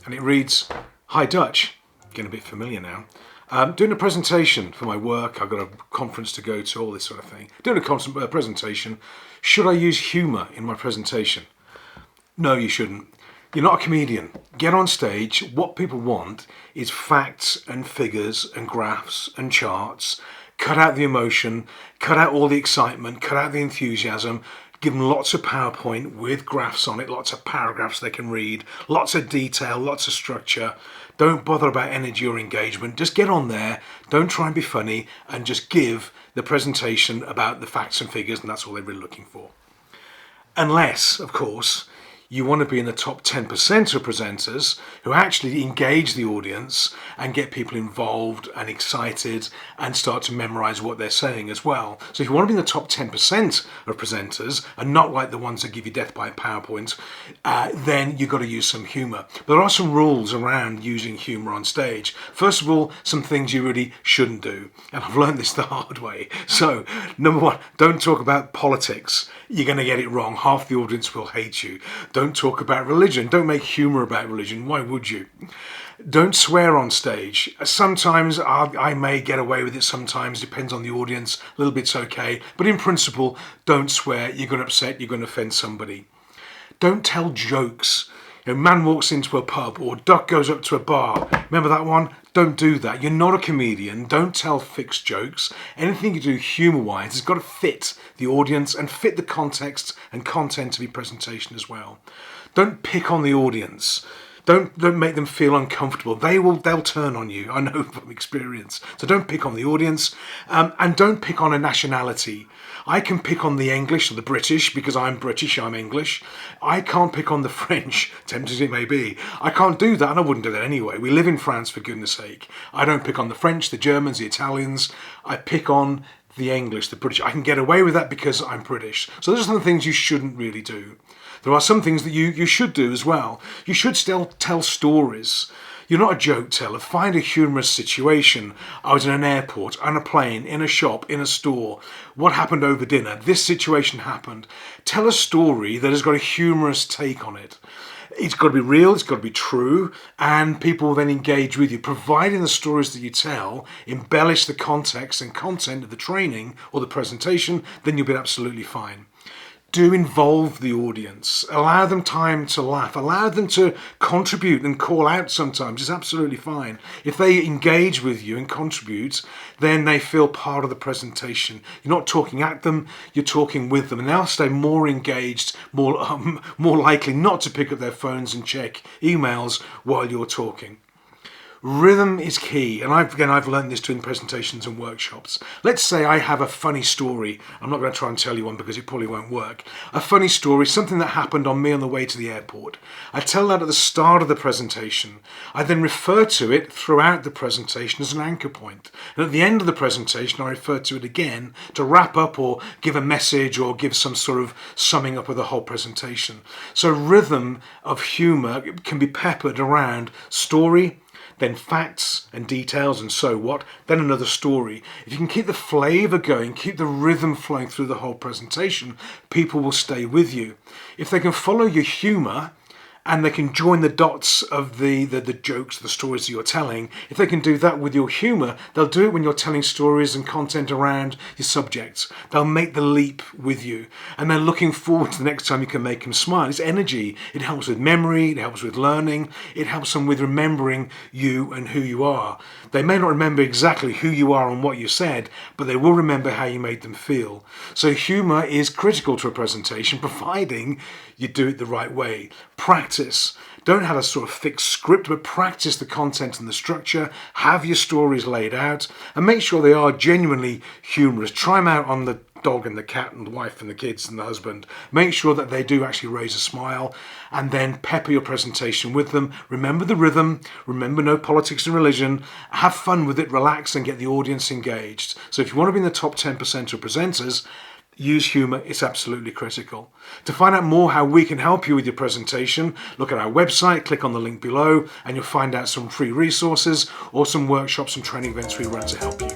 and it reads, "Hi Dutch," getting a bit familiar now. Doing a presentation for my work, I've got a conference to go to, all this sort of thing. Doing a presentation, should I use humour in my presentation? No, you shouldn't. You're not a comedian. Get on stage. What people want is facts and figures and graphs and charts. Cut out the emotion, cut out all the excitement, cut out the enthusiasm. Give them lots of PowerPoint with graphs on it, lots of paragraphs they can read, lots of detail, lots of structure. Don't bother about energy or engagement. Just get on there. Don't try and be funny, and just give the presentation about the facts and figures, and that's all they're really looking for. Unless, of course, you want to be in the top 10% of presenters who actually engage the audience and get people involved and excited and start to memorize what they're saying as well. So if you want to be in the top 10% of presenters and not like the ones that give you death by PowerPoint, then you've got to use some humor. There are some rules around using humor on stage. First of all, some things you really shouldn't do. And I've learned this the hard way. So, number one, don't talk about politics. You're going to get it wrong. Half the audience will hate you. Don't talk about religion. Don't make humour about religion. Why would you? Don't swear on stage. Sometimes I may get away with it, sometimes, depends on the audience. A little bit's okay. But in principle, don't swear. You're going to upset, you're going to offend somebody. Don't tell jokes. A man walks into a pub or duck goes up to a bar. Remember that one? Don't do that. You're not a comedian. Don't tell fixed jokes. Anything you do humour-wise has got to fit the audience and fit the context and content of your presentation as well. Don't pick on the audience. Don't make them feel uncomfortable. They'll turn on you. I know from experience. So don't pick on the audience, and don't pick on a nationality. I can pick on the English or the British because I'm British, I'm English. I can't pick on the French, tempted as it may be. I can't do that, and I wouldn't do that anyway. We live in France, for goodness sake. I don't pick on the French, the Germans, the Italians. I pick on the English, the British. I can get away with that because I'm British. So those are the things you shouldn't really do. There are some things that you should do as well. You should still tell stories. You're not a joke teller. Find a humorous situation. I was in an airport, on a plane, in a shop, in a store. What happened over dinner? This situation happened. Tell a story that has got a humorous take on it. It's got to be real, it's got to be true, and people will then engage with you. Providing the stories that you tell embellish the context and content of the training or the presentation, then you'll be absolutely fine. Do involve the audience. Allow them time to laugh. Allow them to contribute and call out sometimes. It's absolutely fine. If they engage with you and contribute, then they feel part of the presentation. You're not talking at them, you're talking with them. And they'll stay more engaged, more likely not to pick up their phones and check emails while you're talking. Rhythm is key, and I've learned this in presentations and workshops. Let's say I have a funny story. I'm not going to try and tell you one because it probably won't work. A funny story, something that happened on me on the way to the airport. I tell that at the start of the presentation. I then refer to it throughout the presentation as an anchor point. And at the end of the presentation, I refer to it again to wrap up or give a message or give some sort of summing up of the whole presentation. So rhythm of humour can be peppered around story, then facts and details and so what, then another story. If you can keep the flavour going, keep the rhythm flowing through the whole presentation, people will stay with you. If they can follow your humour and they can join the dots of the jokes, the stories that you're telling, if they can do that with your humour, they'll do it when you're telling stories and content around your subjects. They'll make the leap with you, and they're looking forward to the next time you can make them smile. It's energy. It helps with memory, it helps with learning, it helps them with remembering you and who you are. They may not remember exactly who you are and what you said, but they will remember how you made them feel. So humour is critical to a presentation, providing you do it the right way. Practice. Don't have a sort of fixed script, but practice the content and the structure. Have your stories laid out and make sure they are genuinely humorous. Try them out on the dog and the cat and the wife and the kids and the husband. Make sure that they do actually raise a smile, and then pepper your presentation with them. Remember the rhythm. Remember no politics and religion. Have fun with it. Relax and get the audience engaged. So if you want to be in the top 10% of presenters, use humour. It's absolutely critical. To find out more how we can help you with your presentation, look at our website, click on the link below, and you'll find out some free resources or some workshops and training events we run to help you.